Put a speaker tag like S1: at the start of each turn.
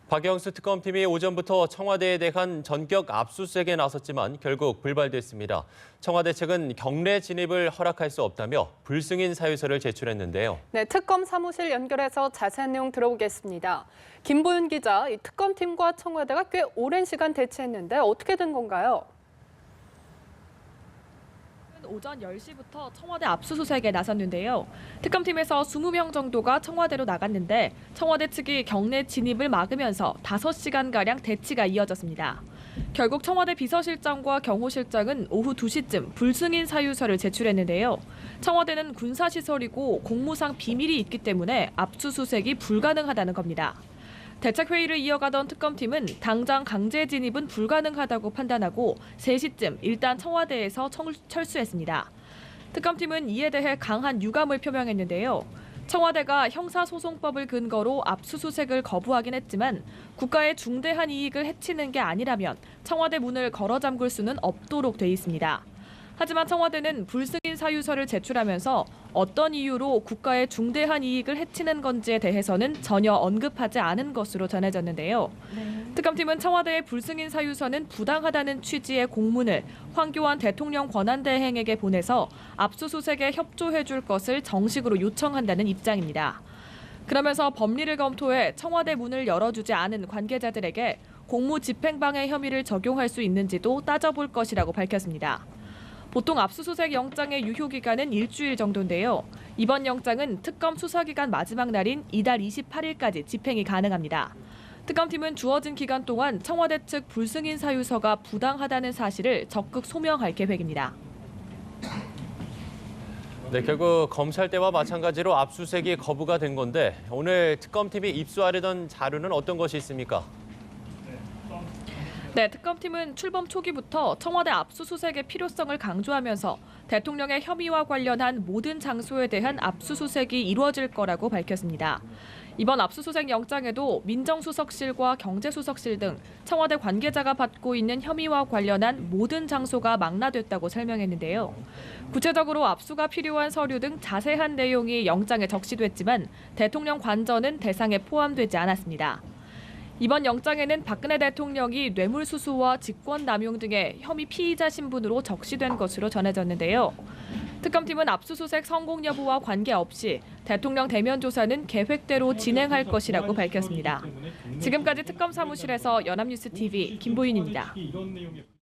S1: 박영수 특검팀이 오전부터 청와대에 대한 전격 압수수색에 나섰지만 결국 불발됐습니다. 청와대 측은 경내 진입을 허락할 수 없다며 불승인 사유서를 제출했는데요.
S2: 네, 특검 사무실 연결해서 자세한 내용 들어보겠습니다. 김보윤 기자, 이 특검팀과 청와대가 꽤 오랜 시간 대치했는데 어떻게 된 건가요?
S3: 오전 10시부터 청와대 압수수색에 나섰는데요. 특검팀에서 20명 정도가 청와대로 나갔는데 청와대 측이 경내 진입을 막으면서 5시간가량 대치가 이어졌습니다. 결국 청와대 비서실장과 경호실장은 오후 2시쯤 불승인 사유서를 제출했는데요. 청와대는 군사시설이고 공무상 비밀이 있기 때문에 압수수색이 불가능하다는 겁니다. 대책회의를 이어가던 특검팀은 당장 강제 진입은 불가능하다고 판단하고 3시쯤 일단 청와대에서 철수했습니다. 특검팀은 이에 대해 강한 유감을 표명했는데요. 청와대가 형사소송법을 근거로 압수수색을 거부하긴 했지만 국가의 중대한 이익을 해치는 게 아니라면 청와대 문을 걸어 잠글 수는 없도록 돼 있습니다. 하지만 청와대는 불승인 사유서를 제출하면서 어떤 이유로 국가의 중대한 이익을 해치는 건지에 대해서는 전혀 언급하지 않은 것으로 전해졌는데요. 특검팀은 청와대의 불승인 사유서는 부당하다는 취지의 공문을 황교안 대통령 권한대행에게 보내서 압수수색에 협조해 줄 것을 정식으로 요청한다는 입장입니다. 그러면서 법리를 검토해 청와대 문을 열어주지 않은 관계자들에게 공무집행방해 혐의를 적용할 수 있는지도 따져볼 것이라고 밝혔습니다. 보통 압수수색 영장의 유효기간은 일주일 정도인데요. 이번 영장은 특검 수사기간 마지막 날인 이달 28일까지 집행이 가능합니다. 특검팀은 주어진 기간 동안 청와대 측 불승인 사유서가 부당하다는 사실을 적극 소명할 계획입니다.
S1: 네, 결국 검찰 때와 마찬가지로 압수수색이 거부가 된 건데 오늘 특검팀이 입수하려던 자료는 어떤 것이 있습니까?
S3: 네, 특검팀은 출범 초기부터 청와대 압수수색의 필요성을 강조하면서 대통령의 혐의와 관련한 모든 장소에 대한 압수수색이 이루어질 거라고 밝혔습니다. 이번 압수수색 영장에도 민정수석실과 경제수석실 등 청와대 관계자가 받고 있는 혐의와 관련한 모든 장소가 망라됐다고 설명했는데요. 구체적으로 압수가 필요한 서류 등 자세한 내용이 영장에 적시됐지만 대통령 관저는 대상에 포함되지 않았습니다. 이번 영장에는 박근혜 대통령이 뇌물수수와 직권남용 등의 혐의 피의자 신분으로 적시된 것으로 전해졌는데요. 특검팀은 압수수색 성공 여부와 관계없이 대통령 대면 조사는 계획대로 진행할 것이라고 밝혔습니다. 지금까지 특검 사무실에서 연합뉴스 TV 김보윤입니다.